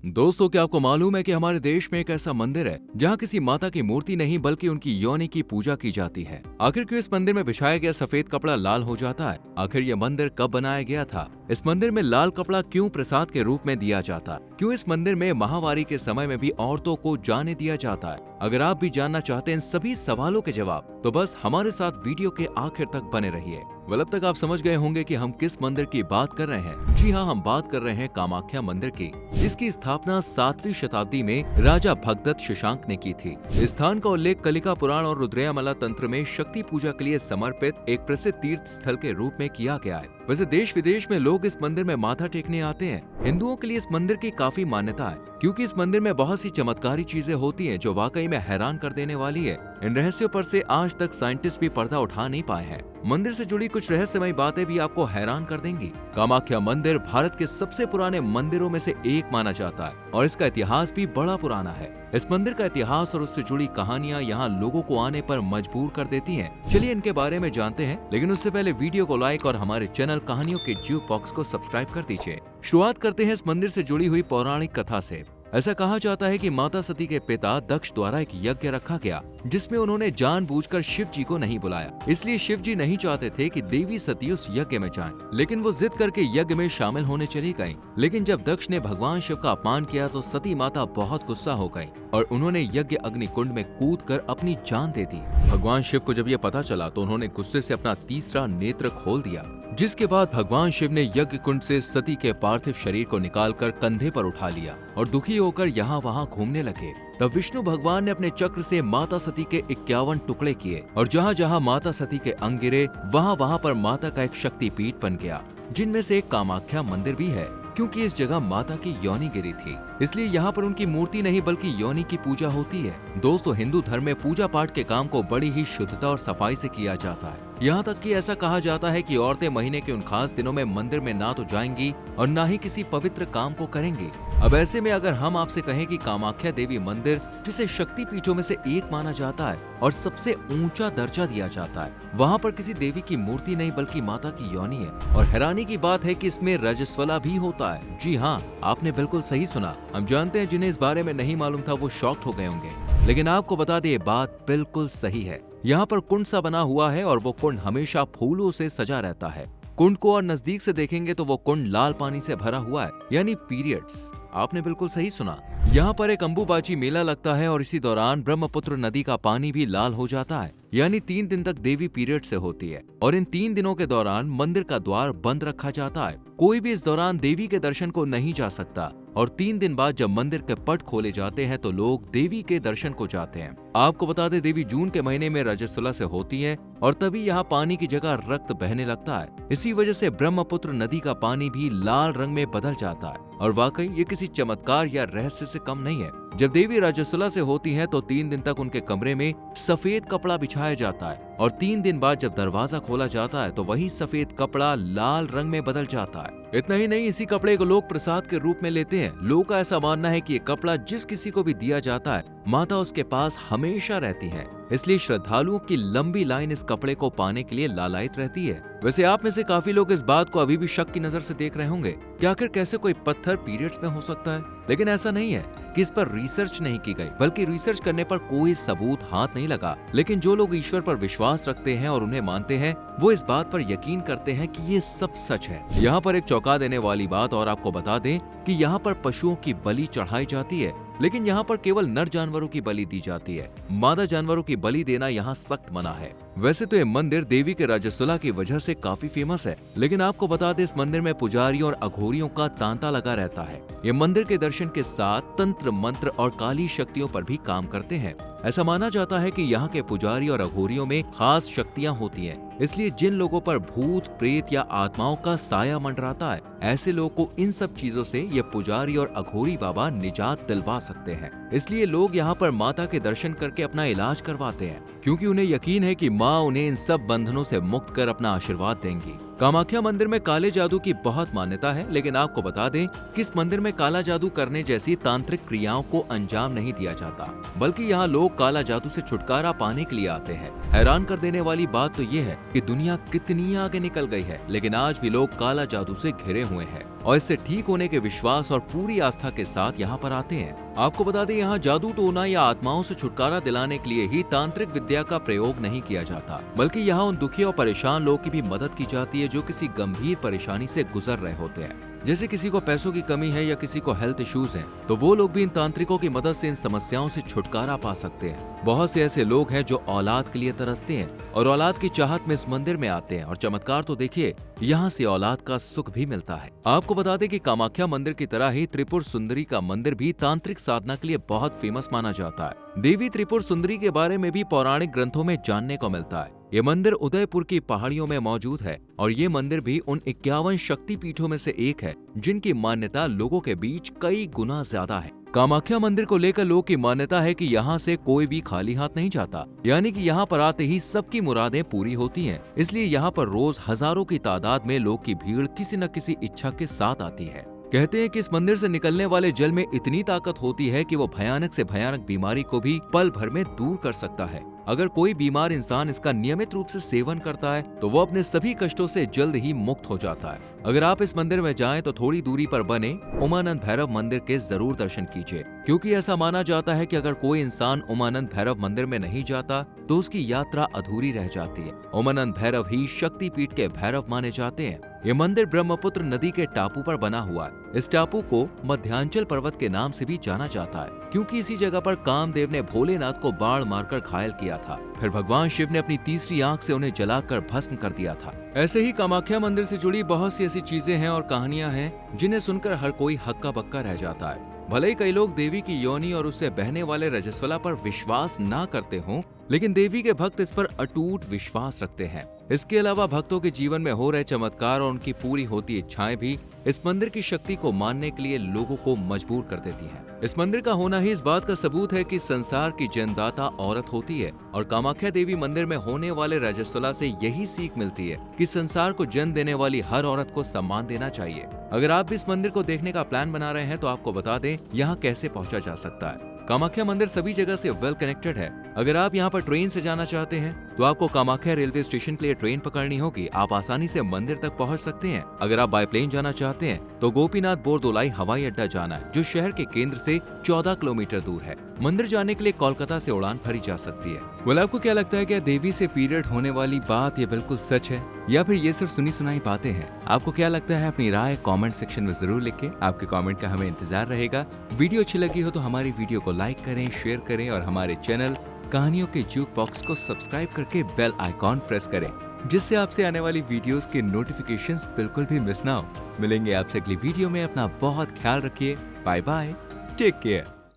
दोस्तों, क्या आपको मालूम है कि हमारे देश में एक ऐसा मंदिर है जहाँ किसी माता की मूर्ति नहीं बल्कि उनकी योनि की पूजा की जाती है। आखिर क्यों इस मंदिर में बिछाया गया सफेद कपड़ा लाल हो जाता है? आखिर ये मंदिर कब बनाया गया था? इस मंदिर में लाल कपड़ा क्यों प्रसाद के रूप में दिया जाता है? क्यों इस मंदिर में माहवारी के समय में भी औरतों को जाने दिया जाता है? अगर आप भी जानना चाहते हैं इन सभी सवालों के जवाब, तो बस हमारे साथ वीडियो के आखिर तक बने रहिए। अब तक आप समझ गए होंगे कि हम किस मंदिर की बात कर रहे हैं। जी हाँ, हम बात कर रहे हैं कामाख्या मंदिर की, जिसकी स्थापना 7वीं शताब्दी में राजा भगदत्त शशांक ने की थी। इस स्थान का उल्लेख कलिका पुराण और रुद्रयामला तंत्र में शक्ति पूजा के लिए समर्पित एक प्रसिद्ध तीर्थ स्थल के रूप में किया गया है। वैसे देश विदेश में लोग इस मंदिर में माथा टेकने आते हैं। हिंदुओं के लिए इस मंदिर की काफी मान्यता है, क्योंकि इस मंदिर में बहुत सी चमत्कारी चीजें होती हैं जो वाकई में हैरान कर देने वाली है। इन रहस्यों पर से आज तक साइंटिस्ट भी पर्दा उठा नहीं पाए हैं। मंदिर से जुड़ी कुछ रहस्यमयी बातें भी आपको हैरान कर देंगी। कामाख्या मंदिर भारत के सबसे पुराने मंदिरों में से एक माना जाता है और इसका इतिहास भी बड़ा पुराना है। इस मंदिर का इतिहास और उससे जुड़ी कहानियां यहाँ लोगों को आने पर मजबूर कर देती हैं। चलिए इनके बारे में जानते हैं, लेकिन उससे पहले वीडियो को लाइक और हमारे चैनल कहानियों के ज्यूक बॉक्स को सब्सक्राइब कर दीजिए। शुरुआत करते हैं इस मंदिर से जुड़ी हुई पौराणिक कथा से। ऐसा कहा जाता है कि माता सती के पिता दक्ष द्वारा एक यज्ञ रखा गया, जिसमें उन्होंने जानबूझकर शिव जी को नहीं बुलाया। इसलिए शिव जी नहीं चाहते थे कि देवी सती उस यज्ञ में जाएं, लेकिन वो जिद करके यज्ञ में शामिल होने चली गईं। लेकिन जब दक्ष ने भगवान शिव का अपमान किया तो सती माता बहुत गुस्सा हो गईं और उन्होंने यज्ञ अग्नि कुंड में कूदकर अपनी जान दे दी। भगवान शिव को जब ये पता चला तो उन्होंने गुस्से से अपना तीसरा नेत्र खोल दिया, जिसके बाद भगवान शिव ने यज्ञ कुंड से सती के पार्थिव शरीर को निकालकर कंधे पर उठा लिया और दुखी होकर यहाँ वहाँ घूमने लगे। तब विष्णु भगवान ने अपने चक्र से माता सती के 51 टुकड़े किए और जहाँ जहाँ माता सती के अंग गिरे वहाँ वहाँ पर माता का एक शक्तिपीठ बन गया, जिनमें से एक कामाख्या मंदिर भी है। क्योंकि इस जगह माता की योनि गिरी थी, इसलिए यहाँ पर उनकी मूर्ति नहीं बल्कि योनि की पूजा होती है। दोस्तों, हिंदू धर्म में पूजा पाठ के काम को बड़ी ही शुद्धता और सफाई से किया जाता है। यहाँ तक कि ऐसा कहा जाता है कि औरतें महीने के उन खास दिनों में मंदिर में ना तो जाएंगी और ना ही किसी पवित्र काम को करेंगी। अब ऐसे में अगर हम आपसे कहें कि कामाख्या देवी मंदिर, जिसे शक्ति पीठों में से एक माना जाता है और सबसे ऊंचा दर्जा दिया जाता है, वहाँ पर किसी देवी की मूर्ति नहीं बल्कि माता की योनि है। और हैरानी की बात है कि इसमें रजस्वला भी होता है। जी हाँ, आपने बिल्कुल सही सुना। हम जानते हैं जिन्हें इस बारे में नहीं मालूम था वो शॉक्ड हो गए होंगे, लेकिन आपको बता दें ये बात बिल्कुल सही है। यहाँ पर कुंड सा बना हुआ है और वो कुंड हमेशा फूलों से सजा रहता है। कुंड को और नजदीक से देखेंगे तो वो कुंड लाल पानी से भरा हुआ है, यानी पीरियड्स। आपने बिल्कुल सही सुना। यहाँ पर एक अंबुबाची मेला लगता है और इसी दौरान ब्रह्मपुत्र नदी का पानी भी लाल हो जाता है, यानी 3 दिन तक देवी पीरियड से होती है। और इन 3 दिनों के दौरान मंदिर का द्वार बंद रखा जाता है। कोई भी इस दौरान देवी के दर्शन को नहीं जा सकता और 3 दिन बाद जब मंदिर के पट खोले जाते हैं तो लोग देवी के दर्शन को जाते हैं। आपको बता दें, देवी जून के महीने में रजस्वला से होती है और तभी यहाँ पानी की जगह रक्त बहने लगता है। इसी वजह से ब्रह्मपुत्र नदी का पानी भी लाल रंग में बदल जाता है। और वाकई ये किसी चमत्कार या रहस्य से कम नहीं है। जब देवी रजस्वला से होती हैं तो 3 दिन तक उनके कमरे में सफेद कपड़ा बिछाया जाता है और 3 दिन बाद जब दरवाजा खोला जाता है तो वही सफेद कपड़ा लाल रंग में बदल जाता है। इतना ही नहीं, इसी कपड़े को लोग प्रसाद के रूप में लेते हैं। लोगों का ऐसा मानना है कि ये कपड़ा जिस किसी को भी दिया जाता है, माता उसके पास हमेशा रहती है। इसलिए श्रद्धालुओं की लंबी लाइन इस कपड़े को पाने के लिए लालायित रहती है। वैसे आप में से काफी लोग इस बात को अभी भी शक की नजर से देख रहे होंगे कि आखिर कैसे कोई पत्थर पीरियड्स में हो सकता है। लेकिन ऐसा नहीं है कि इस पर रिसर्च नहीं की गई, बल्कि रिसर्च करने पर कोई सबूत हाथ नहीं लगा। लेकिन जो लोग ईश्वर पर विश्वास रखते हैं और उन्हें मानते हैं, वो इस बात पर यकीन करते हैं कि ये सब सच है। यहाँ पर एक चौंका देने वाली बात और आपको बता दें कि यहाँ पर पशुओं की बलि चढ़ाई जाती है, लेकिन यहाँ पर केवल नर जानवरों की बलि दी जाती है। मादा जानवरों की बलि देना यहाँ सख्त मना है। वैसे तो ये मंदिर देवी के रजस्वला की वजह से काफी फेमस है, लेकिन आपको बता दें इस मंदिर में पुजारियों और अघोरियों का तांता लगा रहता है। ये मंदिर के दर्शन के साथ तंत्र मंत्र और काली शक्तियों पर भी काम करते हैं। ऐसा माना जाता है कि यहाँ के पुजारी और अघोरियों में खास शक्तियाँ होती हैं, इसलिए जिन लोगों पर भूत प्रेत या आत्माओं का साया मंडराता है, ऐसे लोगों को इन सब चीजों से ये पुजारी और अघोरी बाबा निजात दिलवा सकते हैं। इसलिए लोग यहाँ पर माता के दर्शन करके अपना इलाज करवाते हैं, क्योंकि उन्हें यकीन है कि माँ उन्हें इन सब बंधनों से मुक्त कर अपना आशीर्वाद देंगी। कामाख्या मंदिर में काले जादू की बहुत मान्यता है, लेकिन आपको बता दें कि इस मंदिर में काला जादू करने जैसी तांत्रिक क्रियाओं को अंजाम नहीं दिया जाता, बल्कि यहाँ लोग काला जादू से छुटकारा पाने के लिए आते हैं। हैरान कर देने वाली बात तो ये है कि दुनिया कितनी आगे निकल गई है, लेकिन आज भी लोग काला जादू से घिरे हुए हैं और इससे ठीक होने के विश्वास और पूरी आस्था के साथ यहाँ पर आते हैं। आपको बता दें, यहाँ जादू टोना या आत्माओं से छुटकारा दिलाने के लिए ही तांत्रिक विद्या का प्रयोग नहीं किया जाता, बल्कि यहाँ उन दुखी और परेशान लोगों की भी मदद की जाती है जो किसी गंभीर परेशानी से गुजर रहे होते हैं। जैसे किसी को पैसों की कमी है या किसी को हेल्थ इश्यूज हैं, तो वो लोग भी इन तांत्रिकों की मदद से इन समस्याओं से छुटकारा पा सकते हैं। बहुत से ऐसे लोग हैं जो औलाद के लिए तरसते हैं और औलाद की चाहत में इस मंदिर में आते हैं और चमत्कार तो देखिए, यहाँ से औलाद का सुख भी मिलता है। आपको बता दें कि कामाख्या मंदिर की तरह ही त्रिपुर सुंदरी का मंदिर भी तांत्रिक साधना के लिए बहुत फेमस माना जाता है। देवी त्रिपुर सुंदरी के बारे में भी पौराणिक ग्रंथों में जानने को मिलता है। ये मंदिर उदयपुर की पहाड़ियों में मौजूद है और ये मंदिर भी उन 51 शक्तिपीठों में से एक है जिनकी मान्यता लोगों के बीच कई गुना ज्यादा है। कामाख्या मंदिर को लेकर लोगों की मान्यता है कि यहाँ से कोई भी खाली हाथ नहीं जाता, यानी कि यहाँ पर आते ही सबकी मुरादें पूरी होती हैं। इसलिए यहाँ पर रोज हजारों की तादाद में लोग की भीड़ किसी न किसी इच्छा के साथ आती है। कहते हैं कि इस मंदिर से निकलने वाले जल में इतनी ताकत होती है कि वो भयानक से भयानक बीमारी को भी पल भर में दूर कर सकता है। अगर कोई बीमार इंसान इसका नियमित रूप से सेवन करता है तो वो अपने सभी कष्टों से जल्द ही मुक्त हो जाता है। अगर आप इस मंदिर में जाएं तो थोड़ी दूरी पर बने उमानंद भैरव मंदिर के जरूर दर्शन कीजिए, क्योंकि ऐसा माना जाता है कि अगर कोई इंसान उमानंद भैरव मंदिर में नहीं जाता तो उसकी यात्रा अधूरी रह जाती है। उमानंद भैरव ही शक्तिपीठ के भैरव माने जाते हैं। ये मंदिर ब्रह्मपुत्र नदी के टापू पर बना हुआ है। इस टापू को मध्यांचल पर्वत के नाम से भी जाना जाता है, क्योंकि इसी जगह पर कामदेव ने भोलेनाथ को बाढ़ मारकर घायल किया था। फिर भगवान शिव ने अपनी तीसरी आंख से उन्हें जलाकर भस्म कर दिया था। ऐसे ही कामाख्या मंदिर से जुड़ी बहुत सी ऐसी चीजें हैं और कहानियां हैं जिन्हें सुनकर हर कोई हक्का बक्का रह जाता है। भले ही कई लोग देवी की योनि और उससे बहने वाले रजस्वला पर विश्वास ना करते हों, लेकिन देवी के भक्त इस पर अटूट विश्वास रखते हैं। इसके अलावा भक्तों के जीवन में हो रहे चमत्कार और उनकी पूरी होती इच्छाएं भी इस मंदिर की शक्ति को मानने के लिए लोगों को मजबूर कर देती हैं। इस मंदिर का होना ही इस बात का सबूत है कि संसार की जन्मदाता औरत होती है और कामाख्या देवी मंदिर में होने वाले रजस्वला से यही सीख मिलती है कि संसार को जन्म देने वाली हर औरत को सम्मान देना चाहिए। अगर आप भी इस मंदिर को देखने का प्लान बना रहे हैं तो आपको बता दें यहाँ कैसे पहुँचा जा सकता है। कामाख्या मंदिर सभी जगह से वेल कनेक्टेड है। अगर आप यहाँ पर ट्रेन से जाना चाहते हैं तो आपको कामाख्या रेलवे स्टेशन के लिए ट्रेन पकड़नी होगी। आप आसानी से मंदिर तक पहुँच सकते हैं। अगर आप बाय प्लेन जाना चाहते हैं तो गोपीनाथ बोरदोलाई हवाई अड्डा जाना है, जो शहर के केंद्र से 14 किलोमीटर दूर है। मंदिर जाने के लिए कोलकाता से उड़ान भरी जा सकती है। well, आपको क्या लगता है, क्या देवी से पीरियड होने वाली बात ये बिल्कुल सच है या फिर ये सिर्फ सुनी सुनाई बातें हैं? आपको क्या लगता है? अपनी राय कमेंट सेक्शन में जरूर लिखें। आपके कमेंट का हमें इंतजार रहेगा। वीडियो अच्छी लगी हो तो हमारी वीडियो को लाइक करें, शेयर करें और हमारे चैनल कहानियों के जूक बॉक्स को सब्सक्राइब करके बेल आइकॉन प्रेस करें, जिससे आपसे आने वाली वीडियोस के नोटिफिकेशंस बिल्कुल भी मिस ना हो। मिलेंगे आपसे अगली वीडियो में। अपना बहुत ख्याल रखिए। Bye bye, take care.